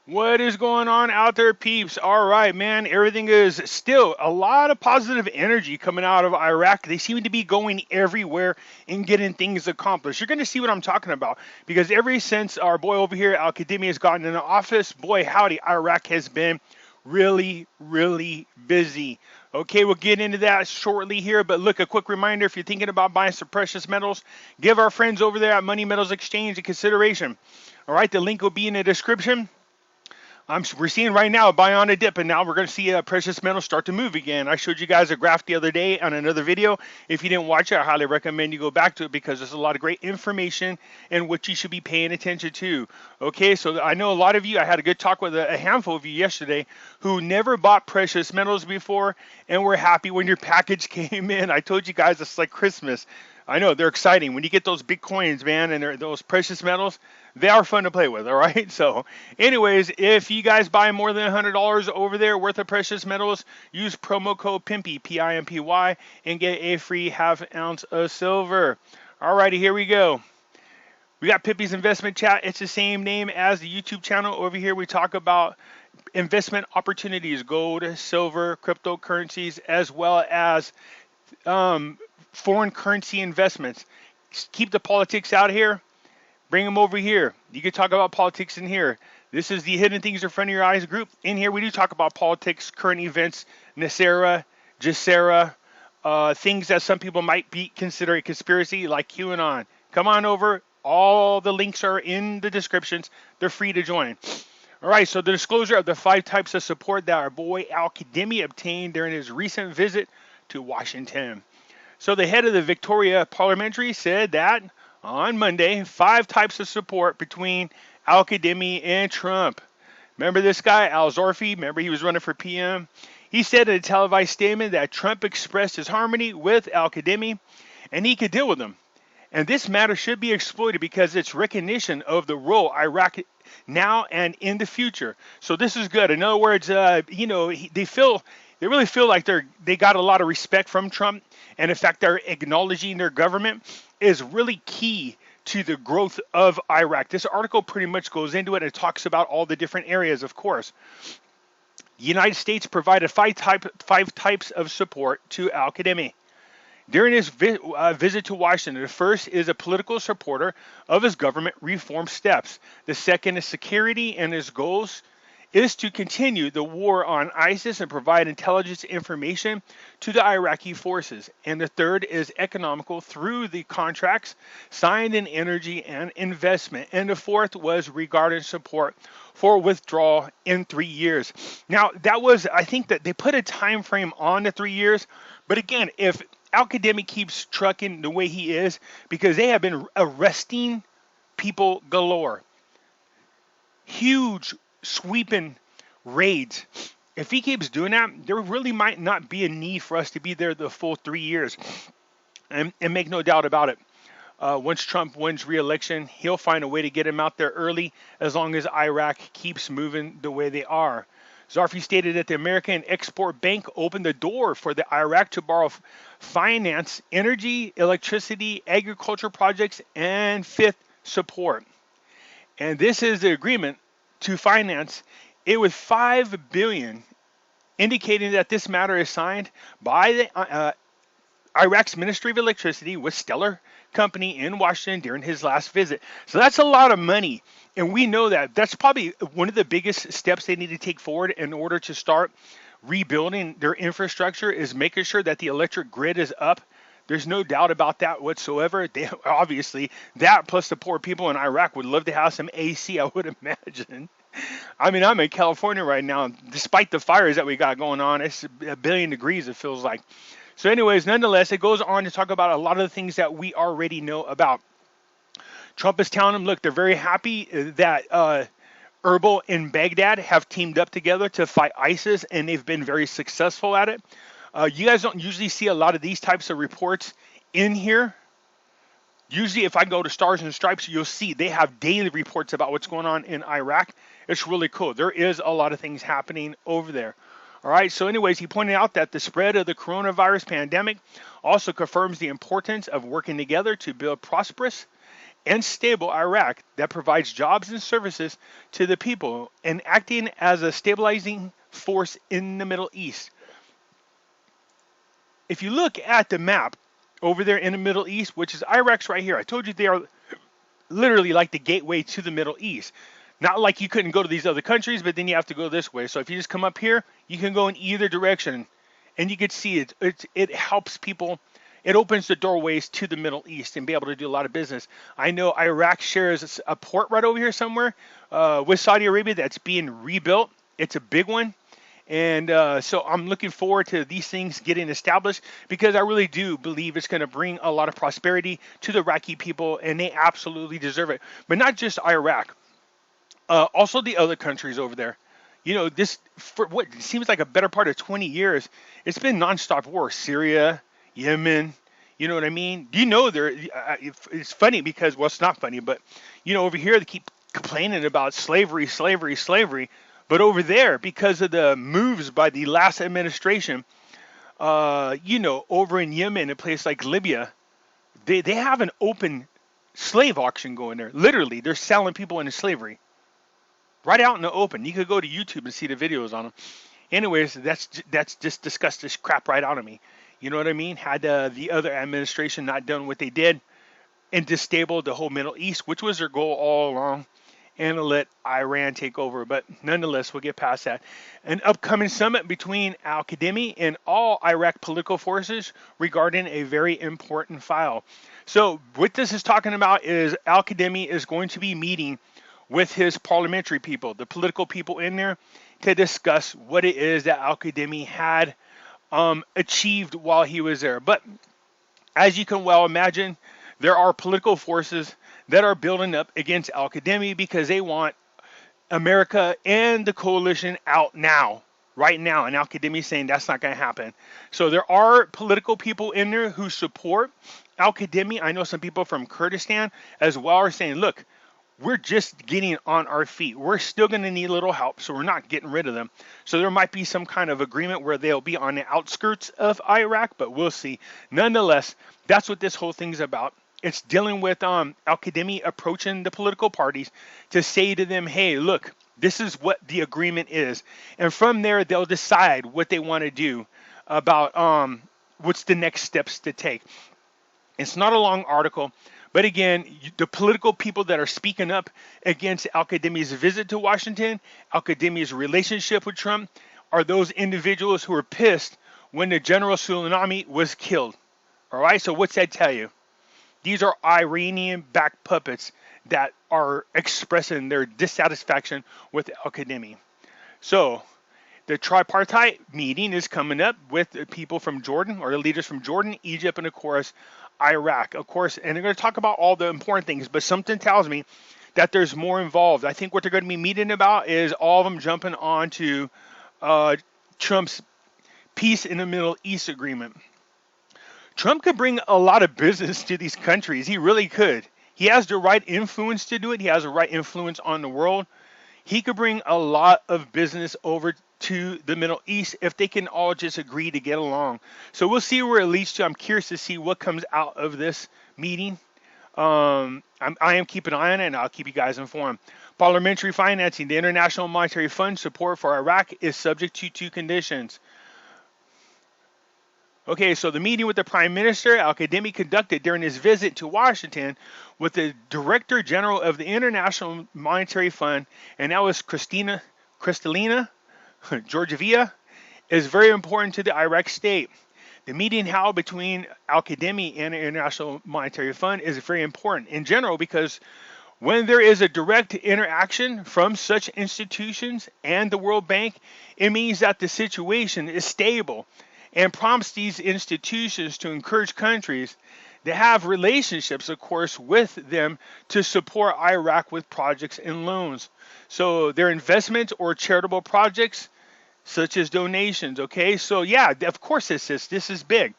What is going on out there, peeps? All right, man. Everything is still a lot of positive energy coming out of Iraq. They seem to be going everywhere and getting things accomplished. You're going to see what I'm talking about because ever since our boy over here, Al Qadimi, has gotten in the office, boy, howdy, Iraq has been really, really busy. Okay, we'll get into that shortly here, but look, a quick reminder if you're thinking about buying some precious metals, give our friends over there at Money Metals Exchange a consideration. All right, the link will be in the description. We're seeing right now a buy on a dip, and now we're going to see precious metals start to move again. I showed you guys a graph the other day on another video. If you didn't watch it, I highly recommend you go back to it because there's a lot of great information and what you should be paying attention to. Okay, so I know a lot of you, I had a good talk with a handful of you yesterday who never bought precious metals before and were happy when your package came in. I told you guys it's like Christmas. I know they're exciting when you get those big coins, man, and those precious metals. They are fun to play with, all right? So, anyways, if you guys buy more than $100 over there worth of precious metals, use promo code Pimpy, Pimpy, and get a free half ounce of silver. All righty, here we go. We got Pimpy's Investment Chat. It's the same name as the YouTube channel. Over here, we talk about investment opportunities, gold, silver, cryptocurrencies, as well as foreign currency investments. Keep the politics out here. Bring them over here. You can talk about politics in here. This is the Hidden Things in Front of Your Eyes group. In here, we do talk about politics, current events, NESARA, Gesara, things that some people might be consider a conspiracy, like QAnon. Come on over. All the links are in the descriptions. They're free to join. All right, so the disclosure of the 5 types of support that our boy Al Qadimi obtained during his recent visit to Washington. So the head of the Victoria Parliamentary said that on Monday, 5 types of support between Al Qadimi and Trump. Remember this guy, Al Zorfi? Remember he was running for PM? He said in a televised statement that Trump expressed his harmony with Al Qadimi and he could deal with him. And this matter should be exploited because it's recognition of the role Iraq now and in the future. So this is good. In other words, they really feel like they got a lot of respect from Trump, and in fact, they're acknowledging their government is really key to the growth of Iraq. This article pretty much goes into it and talks about all the different areas, of course. The United States provided 5 types of support to Al Qadimi during his visit to Washington. The first is a political supporter of his government reform steps. The second is security, and his goals is to continue the war on ISIS and provide intelligence information to the Iraqi forces. And the third is economical through the contracts signed in energy and investment. And the fourth was regarding support for withdrawal in 3 years. Now, I think that they put a time frame on the 3 years. But again, if Al Qadimi keeps trucking the way he is, because they have been arresting people galore, huge sweeping raids. If he keeps doing that, there really might not be a need for us to be there the full 3 years. And make no doubt about it, once Trump wins re-election, he'll find a way to get him out there early as long as Iraq keeps moving the way they are. Zarfi stated that the American Export Bank opened the door for the Iraq to borrow finance, energy, electricity, agriculture projects, and fifth, support. And this is the agreement to finance it with $5 billion, indicating that this matter is signed by the Iraq's Ministry of Electricity with Stellar Company in Washington during his last visit. So that's a lot of money, and we know that. That's probably one of the biggest steps they need to take forward in order to start rebuilding their infrastructure, is making sure that the electric grid is up. There's no doubt about that whatsoever. They, obviously, that plus the poor people in Iraq would love to have some AC, I would imagine. I mean, I'm in California right now. Despite the fires that we got going on, it's a billion degrees, it feels like. So anyways, nonetheless, it goes on to talk about a lot of the things that we already know about. Trump is telling them, look, they're very happy that Erbil and Baghdad have teamed up together to fight ISIS, and they've been very successful at it. You guys don't usually see a lot of these types of reports in here. Usually if I go to Stars and Stripes, you'll see they have daily reports about what's going on in Iraq. It's really cool. There is a lot of things happening over there. All right, so anyways, he pointed out that the spread of the coronavirus pandemic also confirms the importance of working together to build prosperous and stable Iraq that provides jobs and services to the people and acting as a stabilizing force in the Middle East. If you look at the map over there in the Middle East, which is Iraq's right here, I told you they are literally like the gateway to the Middle East. Not like you couldn't go to these other countries, but then you have to go this way. So if you just come up here, you can go in either direction, and you can see it. It helps people. It opens the doorways to the Middle East and be able to do a lot of business. I know Iraq shares a port right over here somewhere with Saudi Arabia that's being rebuilt. It's a big one. And so I'm looking forward to these things getting established because I really do believe it's going to bring a lot of prosperity to the Iraqi people, and they absolutely deserve it. But not just Iraq, also the other countries over there. You know, this for what seems like a better part of 20 years, it's been nonstop war. Syria, Yemen, you know what I mean? You know, it's funny because, well, it's not funny, but, you know, over here they keep complaining about slavery, slavery, slavery. But over there, because of the moves by the last administration, you know, over in Yemen, a place like Libya, they have an open slave auction going there. Literally, they're selling people into slavery right out in the open. You could go to YouTube and see the videos on them. Anyways, that's just disgust this crap right out of me. You know what I mean? Had the other administration not done what they did and destabilized the whole Middle East, which was their goal all along, and to let Iran take over. But nonetheless, we'll get past that. An upcoming summit between al-Qadimi and all Iraq political forces regarding a very important file. So what this is talking about is al-Qadimi is going to be meeting with his parliamentary people, the political people in there, to discuss what it is that al-Qadimi had achieved while he was there. But as you can well imagine, there are political forces that are building up against al-Qadimi because they want America and the coalition out now, right now. And al-Qadimi is saying that's not going to happen. So there are political people in there who support al-Qadimi. I know some people from Kurdistan as well are saying, look, we're just getting on our feet. We're still going to need a little help, so we're not getting rid of them. So there might be some kind of agreement where they'll be on the outskirts of Iraq, but we'll see. Nonetheless, that's what this whole thing's about. It's dealing with al-Qadimi approaching the political parties to say to them, hey, look, this is what the agreement is. And from there, they'll decide what they want to do about what's the next steps to take. It's not a long article. But again, the political people that are speaking up against al-Qadimi's visit to Washington, al-Qadimi's relationship with Trump, are those individuals who are pissed when the General Soleimani was killed. All right, so what's that tell you? These are Iranian-backed puppets that are expressing their dissatisfaction with al-Qadimi. So the tripartite meeting is coming up with the people from Jordan, or the leaders from Jordan, Egypt, and of course, Iraq, of course, and they're going to talk about all the important things, but something tells me that there's more involved. I think what they're going to be meeting about is all of them jumping onto Trump's peace in the Middle East agreement. Trump could bring a lot of business to these countries. He really could. He has the right influence to do it. He has the right influence on the world. He could bring a lot of business over to the Middle East if they can all just agree to get along. So we'll see where it leads to. I'm curious to see what comes out of this meeting. I am keeping an eye on it, and I'll keep you guys informed. Parliamentary financing. The International Monetary Fund support for Iraq is subject to two conditions. Okay, so the meeting with the Prime Minister al-Qadimi conducted during his visit to Washington with the Director General of the International Monetary Fund, and that was Kristalina Georgieva, is very important to the Iraq state. The meeting held between al-Qadimi and the International Monetary Fund is very important in general because when there is a direct interaction from such institutions and the World Bank, it means that the situation is stable and prompts these institutions to encourage countries that have relationships, of course, with them to support Iraq with projects and loans. So their investments or charitable projects, such as donations, okay? So yeah, of course this is big.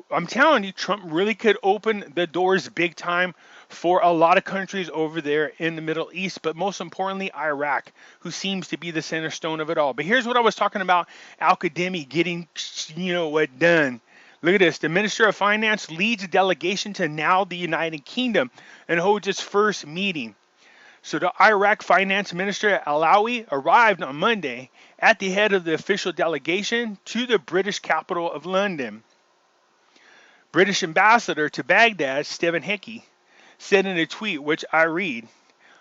I'm telling you, Trump really could open the doors big time for a lot of countries over there in the Middle East, but most importantly, Iraq, who seems to be the center stone of it all. But here's what I was talking about, al-Qadimi getting, what done. Look at this. The Minister of Finance leads a delegation to now the United Kingdom and holds its first meeting. So the Iraq Finance Minister Alawi arrived on Monday at the head of the official delegation to the British capital of London. British Ambassador to Baghdad, Stephen Hickey, said in a tweet, which I read,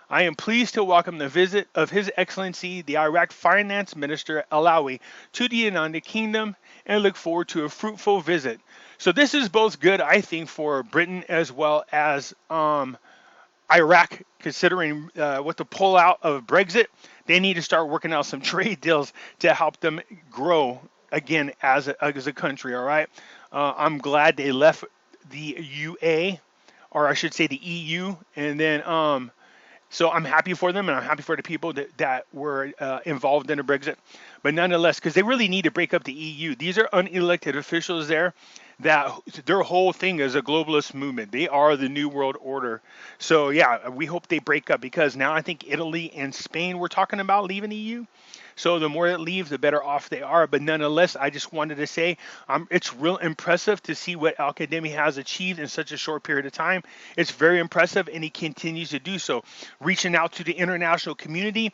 I am pleased to welcome the visit of His Excellency, the Iraq Finance Minister Alawi, to the United Kingdom and look forward to a fruitful visit. So this is both good, I think, for Britain as well as Iraq, considering with the pullout of Brexit. They need to start working out some trade deals to help them grow again as a country, all right? I'm glad they left the UA, or I should say the EU, and then so I'm happy for them, and I'm happy for the people that were involved in the Brexit. But nonetheless, because they really need to break up the EU. These are unelected officials there that their whole thing is a globalist movement. They are the New World Order. So, yeah, we hope they break up, because now I think Italy and Spain we're talking about leaving the EU. So the more that leave, the better off they are. But nonetheless, I just wanted to say it's real impressive to see what Al-Kadhimi has achieved in such a short period of time. It's very impressive, and he continues to do so, reaching out to the international community,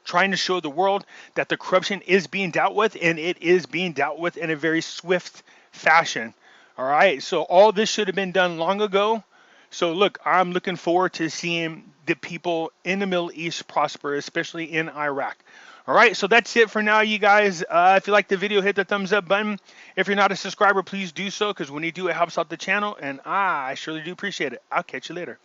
trying to show the world that the corruption is being dealt with, and it is being dealt with in a very swift fashion. All right, so all this should have been done long ago. So look, I'm looking forward to seeing the people in the Middle East prosper, especially in Iraq. All right, so that's it for now, you guys. If you like the video, hit the thumbs up button. If you're not a subscriber, please do so, because when you do, it helps out the channel, and I surely do appreciate it. I'll catch you later.